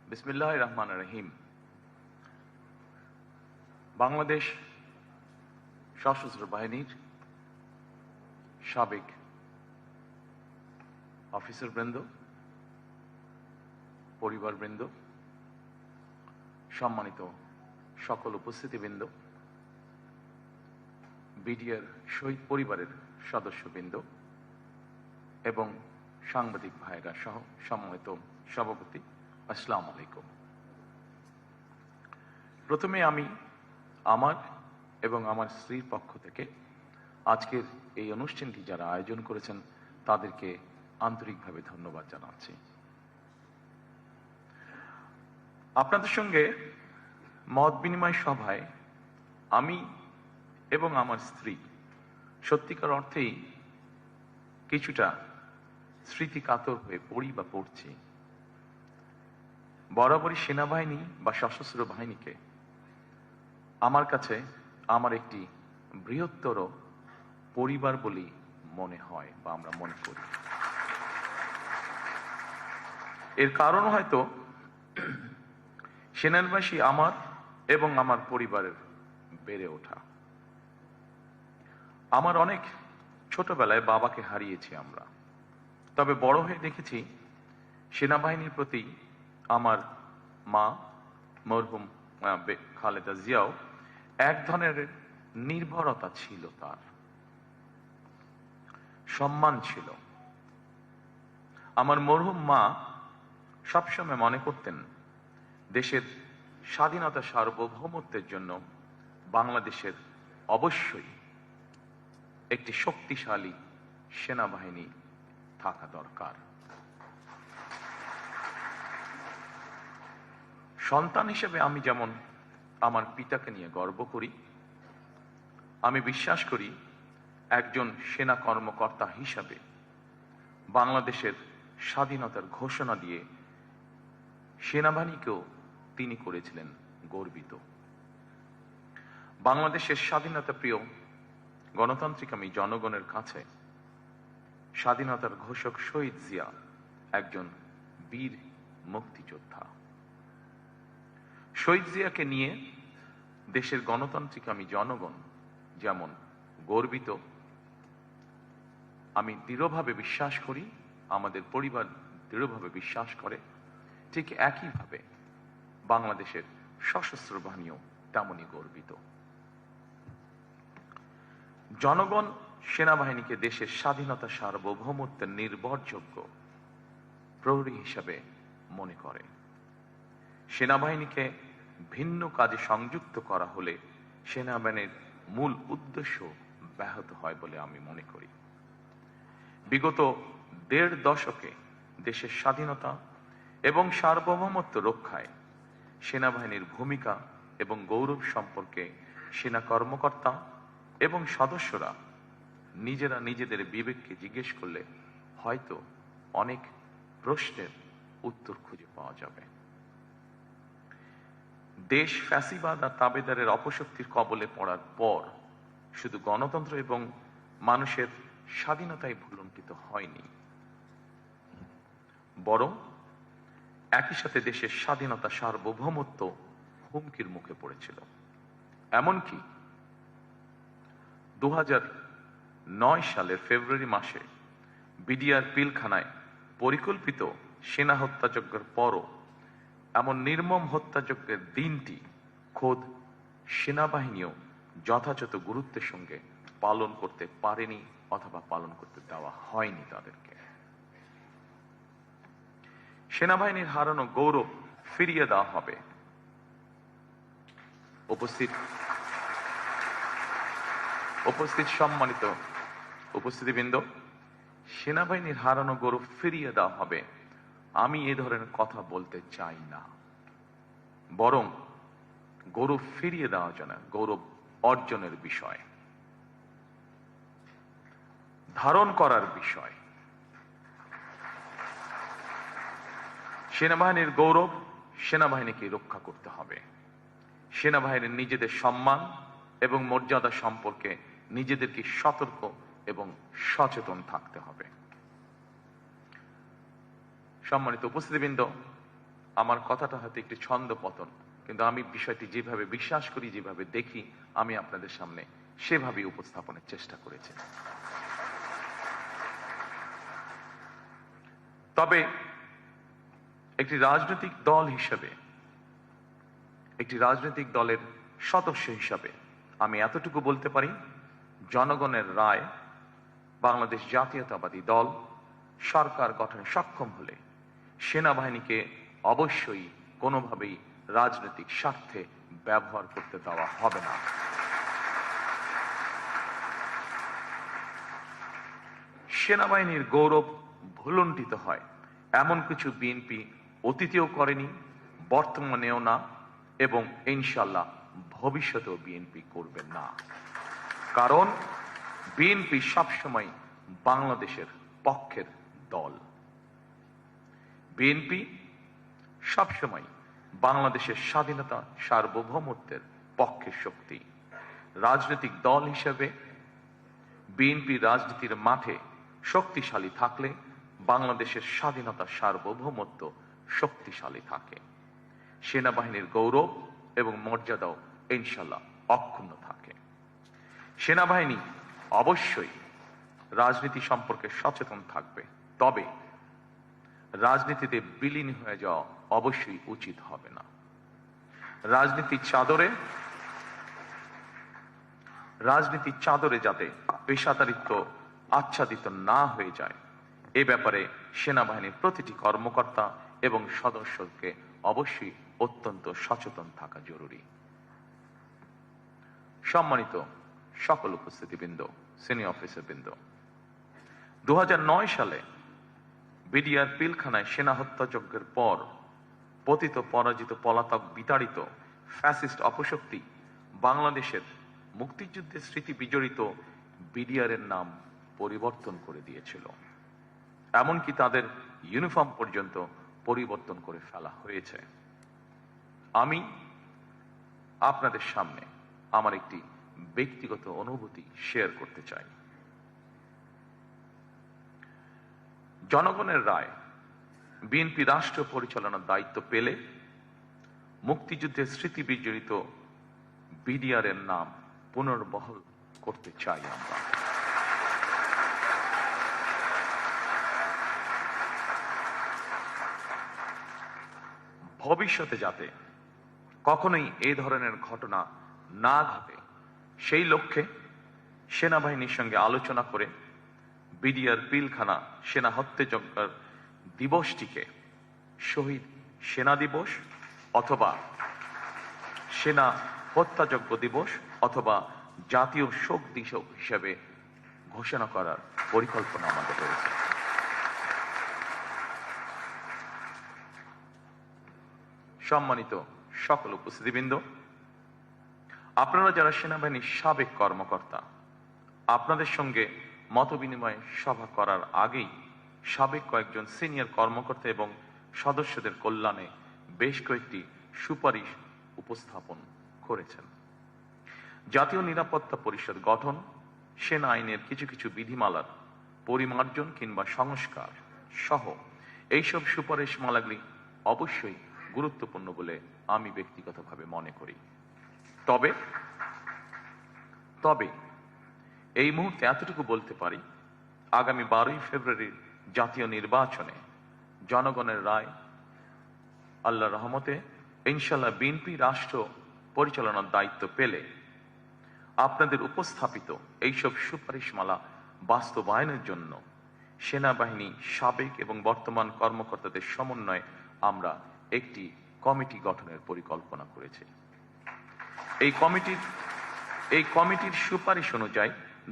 বিসমিল্লাহির রহমানির রহিম। বাংলাদেশ সশস্ত্র বাহিনীর সাবেক অফিসারবৃন্দ, পরিবারবৃন্দ, সম্মানিত সকল উপস্থিতিবৃন্দ, বিডিআর শহীদ পরিবারের সদস্যবৃন্দ এবং সাংবাদিক ভাইরা সহ সম্মানিত সভাপতি, আসসালামু আলাইকুম। প্রথমে আমি আমার এবং আমার স্ত্রীর পক্ষ থেকে আজকের এই অনুষ্ঠানটি যারা আয়োজন করেছেন তাদেরকে আন্তরিকভাবে ধন্যবাদ জানাচ্ছি। আপনাদের সঙ্গে মত বিনিময় সভায় আমি এবং আমার স্ত্রী সত্যিকার অর্থেই কিছুটা স্মৃতিকাতর হয়ে পড়ি বা পড়ছি। বরাবরই সেনাবাহিনী বা সশস্ত্র বাহিনীকে আমার কাছে আমার একটি বৃহত্তর পরিবার বলেই মনে হয় বা আমরা মনে করি। এর কারণ হয়তো সেনাবাসী আমার এবং আমার পরিবারের বেড়ে ওঠা। আমার অনেক ছোটবেলায় বাবাকে হারিয়েছি আমরা, তবে বড় হয়ে দেখেছি সেনাবাহিনীর প্রতি আমার মা মরহুম খালেদা জিয়াও এক ধরনের নির্ভরতা ছিল, তার সম্মান ছিল। আমার মরহুম মা সবসময় মনে করতেন দেশের স্বাধীনতা সার্বভৌমত্বের জন্য বাংলাদেশের অবশ্যই একটি শক্তিশালী সেনাবাহিনী থাকা দরকার। সন্তান হিসেবে আমি যেমন আমার পিতাকে নিয়ে গর্ব করি, আমি বিশ্বাস করি একজন সেনা কর্মকর্তা হিসাবে বাংলাদেশের স্বাধীনতার ঘোষণা দিয়ে সেনাবাহিনীকেও তিনি করেছিলেন গর্বিত। বাংলাদেশের স্বাধীনতা প্রিয় গণতান্ত্রিক আমি জনগণের কাছে স্বাধীনতার ঘোষক শহীদ জিয়া একজন বীর মুক্তিযোদ্ধা। শহীদ জিয়াকে নিয়ে দেশের গণতান্ত্রিক আমি জনগণ যেমন গর্বিত, আমি দৃঢ়ভাবে বিশ্বাস করি, আমাদের পরিবার দৃঢ়ভাবে বিশ্বাস করে, ঠিক একইভাবে বাংলাদেশের সশস্ত্র বাহিনীও তেমনই গর্বিত। জনগণ সেনাবাহিনীকে দেশের স্বাধীনতা সার্বভৌমত্বের নির্ভরযোগ্য প্রহরী হিসাবে মনে করে। সেনাবাহিনীকে ভিন্ন কাজে সংযুক্ত করা হলে সেনাবাহিনীর মূল উদ্দেশ্য ব্যাহত হয় বলে আমি মনে করি। বিগত ১.৫ দশকে দেশের স্বাধীনতা এবং সার্বভৌমত্ব রক্ষায় সেনাবাহিনীর ভূমিকা এবং গৌরব সম্পর্কে সেনা কর্মকর্তা এবং সদস্যরা নিজেরা নিজেদের বিবেককে জিজ্ঞেস করলে হয়তো অনেক প্রশ্নের উত্তর খুঁজে পাওয়া যাবে। দেশ ফ্যাসিবাদ আর তাবেদারের অপশক্তির কবলে পড়ার পর শুধু গণতন্ত্র এবং মানুষের স্বাধীনতাই ভুলুণ্ঠিত হয়নি, বরং একই সাথে দেশের স্বাধীনতা সার্বভৌমত্ব হুমকির মুখে পড়েছিল। এমনকি ২০০৯ সালের ফেব্রুয়ারি মাসে বিডিআর পিলখানায় পরিকল্পিত সেনা হত্যাযজ্ঞের পরও এমন নির্মম হত্যাযজ্ঞের দিনটি খোদ সেনাবাহিনীও যথাযথ গুরুত্বের সঙ্গে পালন করতে পারেনি অথবা পালন করতে দেওয়া হয়নি তাদেরকে। সেনাবাহিনীর হারানো গৌরব ফিরিয়ে দেওয়া হবে। উপস্থিত সম্মানিত উপস্থিতিবৃন্দ, সেনাবাহিনীর হারানো গৌরব ফিরিয়ে দেওয়া হবে, আমি এ ধরনের কথা বলতে চাই না, বরং গৌরব ফিরিয়ে দেওয়া যায়, গৌরব অর্জনের বিষয়, ধারণ করার বিষয়। সেনাবাহিনীর গৌরব সেনাবাহিনীকে রক্ষা করতে হবে। সেনাবাহিনীর নিজেদের সম্মান এবং মর্যাদা সম্পর্কে নিজেদেরকে সতর্ক এবং সচেতন থাকতে হবে। সম্মানিত উপস্থিতিবৃন্দ, আমার কথাটা হয়তো একটু ছন্দপতন, কিন্তু আমি বিষয়টি যেভাবে বিশ্বাস করি, যেভাবে দেখি, আমি আপনাদের সামনে সেভাবেই উপস্থাপনের চেষ্টা করেছি। তবে একটি রাজনৈতিক দল হিসেবে, একটি রাজনৈতিক দলের সদস্য হিসাবে আমি এতটুকু বলতে পারি, জনগণের রায় বাংলাদেশ জাতীয়তাবাদী দল সরকার গঠনে সক্ষম হলে সেনাবাহিনীকে অবশ্যই কোনোভাবেই রাজনৈতিক স্বার্থে ব্যবহার করতে দেওয়া হবে না। সেনাবাহিনীর গৌরব ভুলুণ্ঠিত হয় এমন কিছু বিএনপি অতীতেও করেনি, বর্তমানেও না, এবং ইনশাল্লাহ ভবিষ্যতেও বিএনপি করবে না। কারণ বিএনপি সবসময় বাংলাদেশের পক্ষের দল। বিএনপি সবসময় বাংলাদেশের স্বাধীনতা, সার্বভৌমত্বের পক্ষের শক্তি। রাজনৈতিক দল হিসেবে বিএনপি রাজনীতির মাঠে শক্তিশালী থাকলে বাংলাদেশের স্বাধীনতা, সার্বভৌমত্ব শক্তিশালী থাকে। সেনাবাহিনীর গৌরব এবং মর্যাদাও ইনশাল্লাহ অক্ষুণ্ণ থাকে। সেনাবাহিনী অবশ্যই রাজনীতি সম্পর্কে সচেতন থাকবে, তবে রাজনীতিতে বিলীন হয়ে যাওয়া অবশ্যই উচিত হবে না। রাজনীতির চাদরে যাতে পেশাদারিত্ব আচ্ছাদিত না হয়ে যায়, এ ব্যাপারে সেনাবাহিনীর প্রতিটি কর্মকর্তা এবং সদস্যকে অবশ্যই অত্যন্ত সচেতন থাকা জরুরি। সম্মানিত সকল উপস্থিতিবৃন্দ, সিনিয়র অফিসারবৃন্দ, 2009 সালে বিডিআর পিলখানায় সেনা হত্যাযজ্ঞের পর পতিত, পরাজিত, পলাতক, বিতাড়িত ফ্যাসিস্ট অপশক্তি বাংলাদেশের মুক্তিযুদ্ধের স্মৃতি বিজড়িত বিডিআরের নাম পরিবর্তন করে দিয়েছিল। এমনকি তাদের ইউনিফর্ম পর্যন্ত পরিবর্তন করে ফেলা হয়েছে। আমি আপনাদের সামনে আমার একটি ব্যক্তিগত অনুভূতি শেয়ার করতে চাই। জনগণের রায় বিএনপি রাষ্ট্র পরিচালনার দায়িত্ব পেলে মুক্তিযুদ্ধের স্মৃতি বিজড়িত বিডিআরের নাম পুনর্বহাল করতে চাই আমরা। ভবিষ্যতে যাতে কখনোই এই ধরনের ঘটনা না ঘটে, সেই লক্ষ্যে সেনাবাহিনীর সঙ্গে আলোচনা করে বিডিআর পিলখানা সেনা হত্যাযজ্ঞের দিবসটিকে শহীদ সেনা দিবস অথবা সেনা হত্যাযজ্ঞ দিবস অথবা জাতীয় শোক দিবস হিসেবে ঘোষণা করার পরিকল্পনা আমাদের রয়েছে। সম্মানিত সকল উপস্থিতিবৃন্দ, আপনারা যারা সেনাবাহিনীর সাবেক কর্মকর্তা, আপনাদের সঙ্গে মতবিনিময় সভা করার আগেই সাবেক কয়েকজন সিনিয়র কর্মকর্তা এবং সদস্যদের কল্যাণে বেশ কয়েকটি সুপারিশ উপস্থাপন করেছেন। জাতীয় নিরাপত্তা পরিষদ গঠন, সেনা আইনের কিছু কিছু বিধিমালার পরিমার্জন কিংবা সংস্কার সহ এইসব সুপারিশমালাগুলি অবশ্যই গুরুত্বপূর্ণ বলে আমি ব্যক্তিগতভাবে মনে করি। তবে এই মুহূর্তে এতটুকু বলতে পারি, আগামী 12ই ফেব্রুয়ারির জাতীয় নির্বাচনে জনগণের রায় আল্লাহর রহমতে ইনশাল্লাহ বিএনপি রাষ্ট্র পরিচালনার দায়িত্ব পেলে আপনাদের উপস্থাপিত এইসব সুপারিশমালা বাস্তবায়নের জন্য সেনাবাহিনী সাবেক এবং বর্তমান কর্মকর্তাদের সমন্বয়ে আমরা একটি কমিটি গঠনের পরিকল্পনা করেছি। এই কমিটির সুপারিশ অনুযায়ী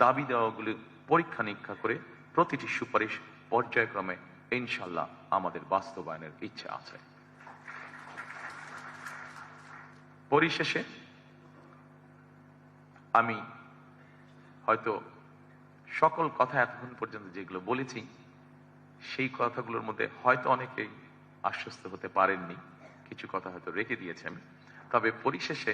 দাবি দেওয়াগুলি পরীক্ষা নিরীক্ষা করে প্রতিটি সুপারিশ পর্যায়ক্রমে ইনশাল্লাহ আমাদের বাস্তবায়নের ইচ্ছা আছে। পরিশেষে আমি হয়তো সকল কথা এতক্ষণ পর্যন্ত যেগুলো বলেছি, সেই কথাগুলোর মধ্যে হয়তো অনেকেই আশ্বস্ত হতে পারেননি, কিছু কথা হয়তো রেখে দিয়েছেন। তবে পরিশেষে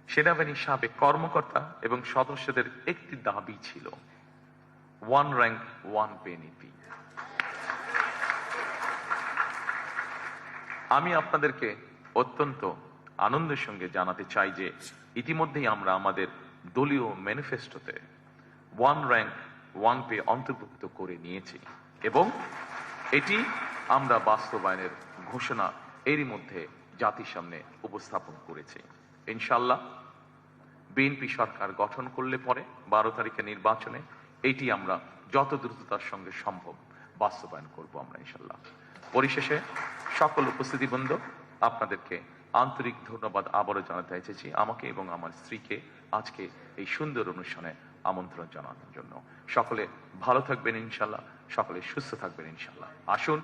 সেনাবাহিনীর সাবেক কর্মকর্তা এবং সদস্যদের একটি দাবি ছিল, 1 rank 1 pay নীতি। আমি আপনাদেরকে অত্যন্ত আনন্দের সঙ্গে জানাতে চাই যে ইতিমধ্যেই আমরা আমাদের দলীয় ম্যানিফেস্টোতে ওয়ান র্যাঙ্ক ওয়ান পে অন্তর্ভুক্ত করে নিয়েছি এবং এটি আমরা বাস্তবায়নের ঘোষণা এরই মধ্যে জাতির সামনে উপস্থাপন করেছি। ইনশাল্লাহ বিএনপি সরকার গঠন করলে পরে 12 তারিখে নির্বাচনে এটি আমরা যত দ্রুততার সঙ্গে সম্ভব বাস্তবায়ন করব আমরা ইনশাল্লাহ। পরিশেষে সকল উপস্থিতিবৃন্দ, আপনাদেরকে আন্তরিক ধন্যবাদ আবারও জানাতে এসেছি আমাকে এবং আমার স্ত্রীকে আজকে এই সুন্দর অনুষ্ঠানে আমন্ত্রণ জানানোর জন্য। সকলে ভালো থাকবেন ইনশাল্লাহ, সকলে সুস্থ থাকবেন ইনশাল্লাহ। আসুন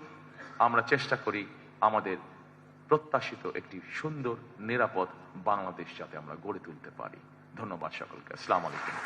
আমরা চেষ্টা করি আমাদের প্রত্যাশিত একটি সুন্দর নিরাপদ বাংলাদেশ যাতে আমরা গড়ে তুলতে পারি। ধন্যবাদ সকলকে। আসসালামু আলাইকুম।